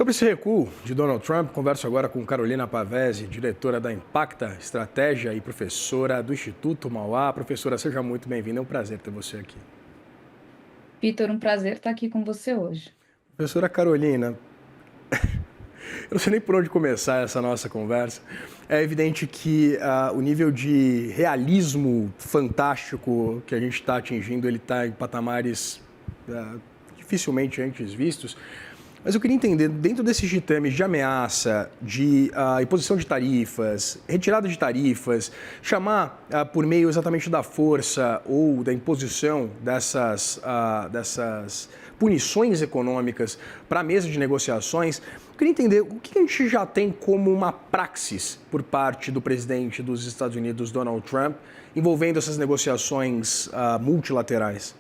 Sobre esse recuo de Donald Trump, converso agora com Carolina Pavese, diretora da Impacta Estratégia e professora do Instituto Mauá. Professora, seja muito bem-vinda, é um prazer ter você aqui. Vitor, um prazer estar aqui com você hoje. Professora Carolina, eu não sei nem por onde começar essa nossa conversa. É evidente que o nível de realismo fantástico que a gente está atingindo, ele está em patamares dificilmente antes vistos. Mas eu queria entender, dentro desses ditames de ameaça, de imposição de tarifas, retirada de tarifas, chamar por meio exatamente da força ou da imposição dessas punições econômicas para a mesa de negociações, eu queria entender o que a gente já tem como uma praxis por parte do presidente dos Estados Unidos, Donald Trump, envolvendo essas negociações multilaterais.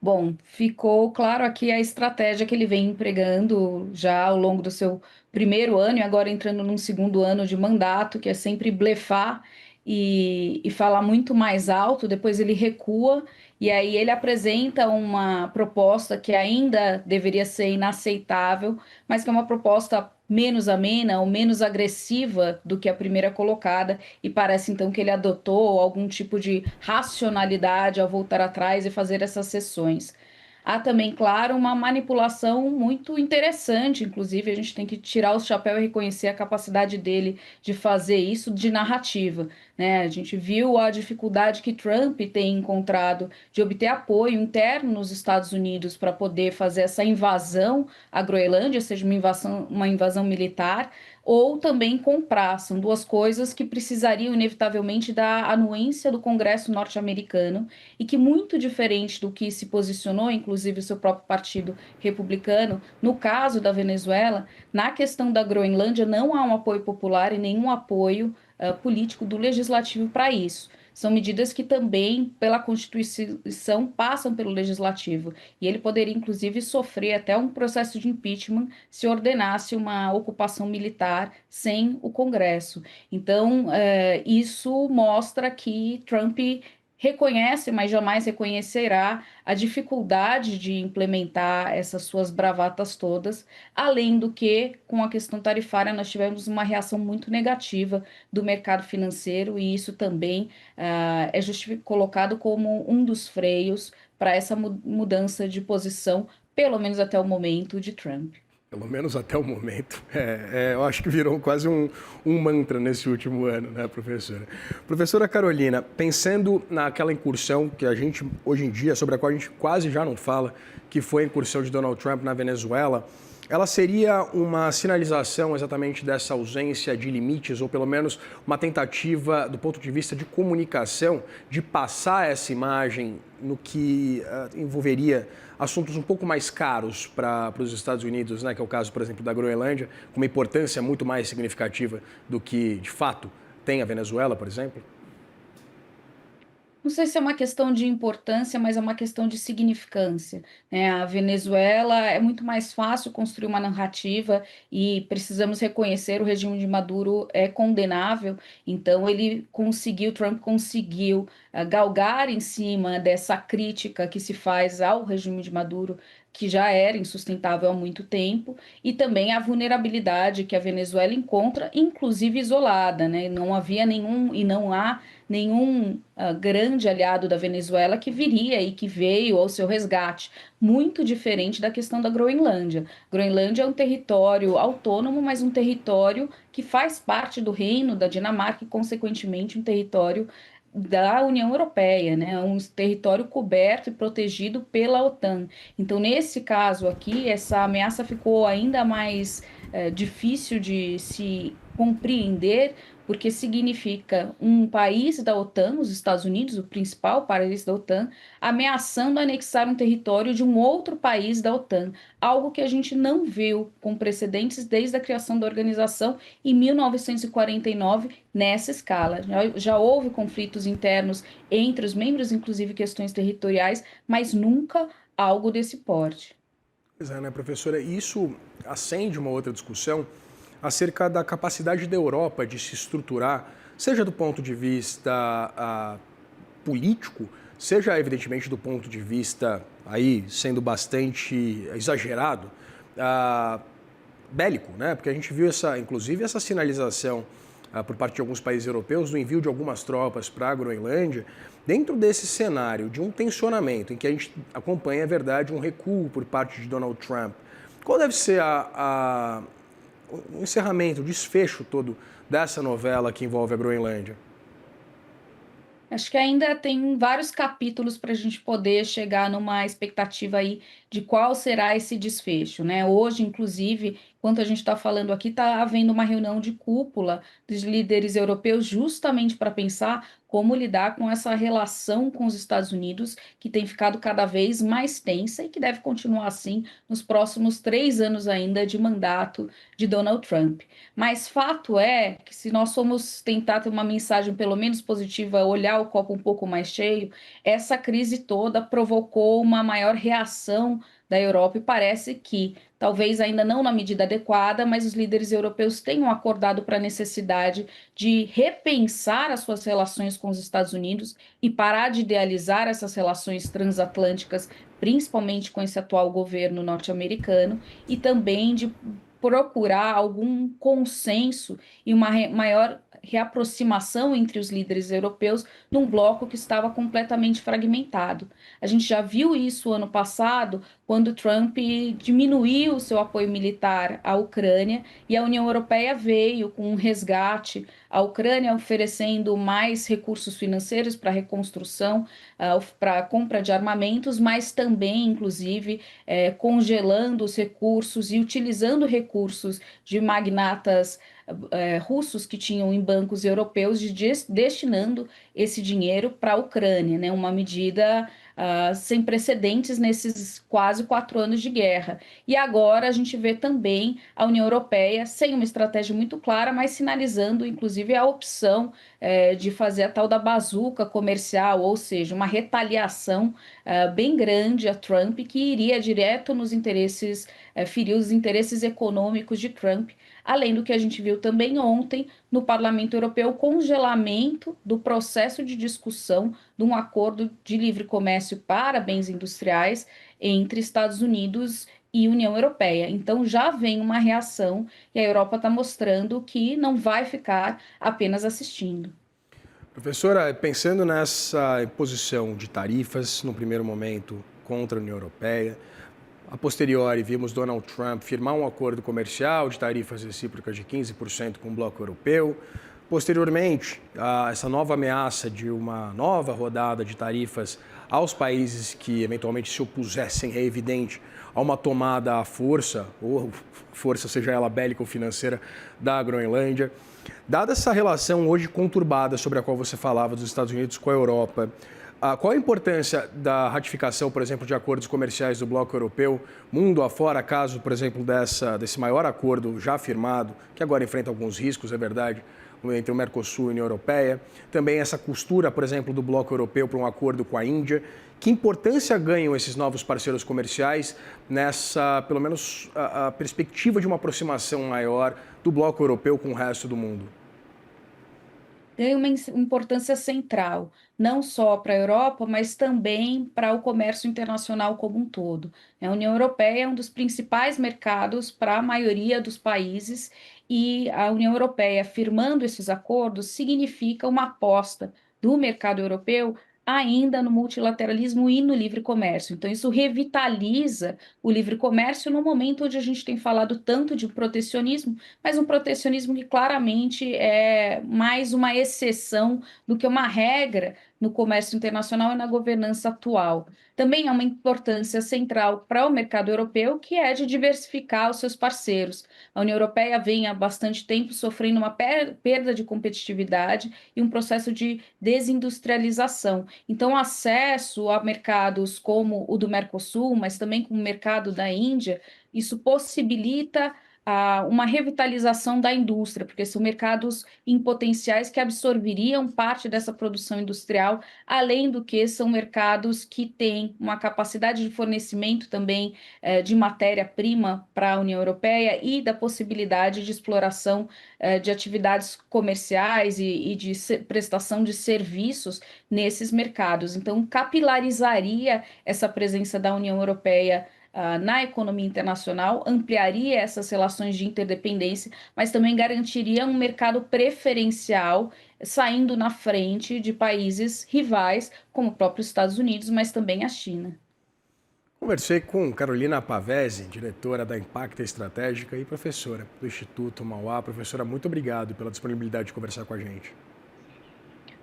Bom, ficou claro aqui a estratégia que ele vem empregando já ao longo do seu primeiro ano e agora entrando num segundo ano de mandato, que é sempre blefar e falar muito mais alto, depois ele recua e aí ele apresenta uma proposta que ainda deveria ser inaceitável, mas que é uma proposta menos amena ou menos agressiva do que a primeira colocada, e parece então que ele adotou algum tipo de racionalidade ao voltar atrás e fazer essas sessões. Há também, claro, uma manipulação muito interessante, inclusive a gente tem que tirar o chapéu e reconhecer a capacidade dele de fazer isso de narrativa, né? A gente viu a dificuldade que Trump tem encontrado de obter apoio interno nos Estados Unidos para poder fazer essa invasão à Groenlândia, seja uma invasão militar, ou também comprar. São duas coisas que precisariam inevitavelmente da anuência do Congresso norte-americano e que, muito diferente do que se posicionou, inclusive o seu próprio partido republicano, no caso da Venezuela, na questão da Groenlândia não há um apoio popular e nenhum apoio político do legislativo para isso. São medidas que também, pela Constituição, passam pelo legislativo. E ele poderia, inclusive, sofrer até um processo de impeachment se ordenasse uma ocupação militar sem o Congresso. Então, isso mostra que Trump reconhece, mas jamais reconhecerá a dificuldade de implementar essas suas bravatas todas, além do que, com a questão tarifária, nós tivemos uma reação muito negativa do mercado financeiro, e isso também é colocado como um dos freios para essa mudança de posição, pelo menos até o momento, de Trump. Pelo menos até o momento. Eu acho que virou quase um mantra nesse último ano, né, professora? Professora Carolina, pensando naquela incursão que a gente, hoje em dia, sobre a qual a gente quase já não fala, que foi a incursão de Donald Trump na Venezuela, ela seria uma sinalização exatamente dessa ausência de limites, ou pelo menos uma tentativa, do ponto de vista de comunicação, de passar essa imagem no que envolveria assuntos um pouco mais caros para os Estados Unidos, né, que é o caso, por exemplo, da Groenlândia, com uma importância muito mais significativa do que, de fato, tem a Venezuela, por exemplo? Não sei se é uma questão de importância, mas é uma questão de significância, né? A Venezuela é muito mais fácil construir uma narrativa e precisamos reconhecer o regime de Maduro é condenável. Então Trump conseguiu galgar em cima dessa crítica que se faz ao regime de Maduro, que já era insustentável há muito tempo, e também a vulnerabilidade que a Venezuela encontra, inclusive isolada, né? Não havia nenhum e não há nenhum grande aliado da Venezuela que viria e que veio ao seu resgate, muito diferente da questão da Groenlândia. Groenlândia é um território autônomo, mas um território que faz parte do reino da Dinamarca e, consequentemente, um território da União Europeia, né? Um território coberto e protegido pela OTAN. Então, nesse caso aqui, essa ameaça ficou ainda mais difícil de se compreender, porque significa um país da OTAN, os Estados Unidos, o principal país da OTAN, ameaçando anexar um território de um outro país da OTAN, algo que a gente não viu com precedentes desde a criação da organização em 1949 nessa escala. Já houve conflitos internos entre os membros, inclusive questões territoriais, mas nunca algo desse porte. Pois é, né, professora? E isso acende uma outra discussão acerca da capacidade da Europa de se estruturar, seja do ponto de vista político, seja evidentemente do ponto de vista, aí sendo bastante exagerado, bélico, né? Porque a gente viu inclusive essa sinalização por parte de alguns países europeus do envio de algumas tropas para a Groenlândia, dentro desse cenário de um tensionamento em que a gente acompanha, é verdade, um recuo por parte de Donald Trump. Qual deve ser o encerramento, o desfecho todo dessa novela que envolve a Groenlândia? Acho que ainda tem vários capítulos para a gente poder chegar numa expectativa aí de qual será esse desfecho, né? Hoje, inclusive, enquanto a gente está falando aqui, está havendo uma reunião de cúpula dos líderes europeus justamente para pensar como lidar com essa relação com os Estados Unidos, que tem ficado cada vez mais tensa e que deve continuar assim nos próximos 3 anos ainda de mandato de Donald Trump. Mas fato é que se nós formos tentar ter uma mensagem pelo menos positiva, olhar o copo um pouco mais cheio, essa crise toda provocou uma maior reação da Europa e parece que, talvez ainda não na medida adequada, mas os líderes europeus tenham acordado para a necessidade de repensar as suas relações com os Estados Unidos e parar de idealizar essas relações transatlânticas, principalmente com esse atual governo norte-americano, e também de procurar algum consenso e uma maior reaproximação entre os líderes europeus num bloco que estava completamente fragmentado. A gente já viu isso ano passado, quando Trump diminuiu o seu apoio militar à Ucrânia e a União Europeia veio com um resgate à Ucrânia, oferecendo mais recursos financeiros para a reconstrução, para a compra de armamentos, mas também, inclusive, congelando os recursos e utilizando recursos de magnatas russos que tinham em bancos europeus, destinando esse dinheiro para a Ucrânia, né? Uma medida sem precedentes nesses quase 4 anos de guerra. E agora a gente vê também a União Europeia sem uma estratégia muito clara, mas sinalizando, inclusive, a opção de fazer a tal da bazuca comercial, ou seja, uma retaliação bem grande a Trump, que iria direto nos interesses, ferir os interesses econômicos de Trump, além do que a gente viu também ontem no Parlamento Europeu, o congelamento do processo de discussão de um acordo de livre comércio para bens industriais entre Estados Unidos e União Europeia. Então já vem uma reação e a Europa está mostrando que não vai ficar apenas assistindo. Professora, pensando nessa imposição de tarifas, no primeiro momento, contra a União Europeia, a posteriori, vimos Donald Trump firmar um acordo comercial de tarifas recíprocas de 15% com o bloco europeu. Posteriormente, essa nova ameaça de uma nova rodada de tarifas aos países que eventualmente se opusessem, é evidente, a uma tomada à força, ou força seja ela bélica ou financeira, da Groenlândia. Dada essa relação hoje conturbada sobre a qual você falava dos Estados Unidos com a Europa, qual a importância da ratificação, por exemplo, de acordos comerciais do bloco europeu, mundo afora, caso, por exemplo, desse maior acordo já firmado, que agora enfrenta alguns riscos, é verdade, entre o Mercosul e a União Europeia, também essa costura, por exemplo, do bloco europeu para um acordo com a Índia. Que importância ganham esses novos parceiros comerciais nessa, pelo menos, a perspectiva de uma aproximação maior do bloco europeu com o resto do mundo? Tem uma importância central, não só para a Europa, mas também para o comércio internacional como um todo. A União Europeia é um dos principais mercados para a maioria dos países, e a União Europeia firmando esses acordos significa uma aposta do mercado europeu ainda no multilateralismo e no livre comércio. Então, isso revitaliza o livre comércio no momento onde a gente tem falado tanto de protecionismo, mas um protecionismo que claramente é mais uma exceção do que uma regra no comércio internacional e na governança atual. Também há uma importância central para o mercado europeu, que é de diversificar os seus parceiros. A União Europeia vem há bastante tempo sofrendo uma perda de competitividade e um processo de desindustrialização. Então, acesso a mercados como o do Mercosul, mas também como o mercado da Índia, isso possibilita uma revitalização da indústria, porque são mercados em potenciais que absorveriam parte dessa produção industrial, além do que são mercados que têm uma capacidade de fornecimento também de matéria-prima para a União Europeia e da possibilidade de exploração de atividades comerciais e de prestação de serviços nesses mercados. Então, capilarizaria essa presença da União Europeia na economia internacional, ampliaria essas relações de interdependência, mas também garantiria um mercado preferencial, saindo na frente de países rivais, como o próprio Estados Unidos, mas também a China. Conversei com Carolina Pavese, diretora da Impacta Estratégica e professora do Instituto Mauá. Professora, muito obrigado pela disponibilidade de conversar com a gente.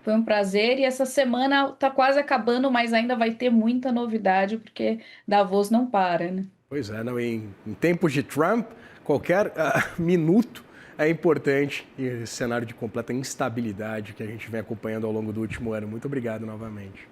Foi um prazer e essa semana está quase acabando, mas ainda vai ter muita novidade, porque Davos não para, né? Pois é, não, em tempos de Trump, qualquer minuto é importante e esse cenário de completa instabilidade que a gente vem acompanhando ao longo do último ano. Muito obrigado novamente.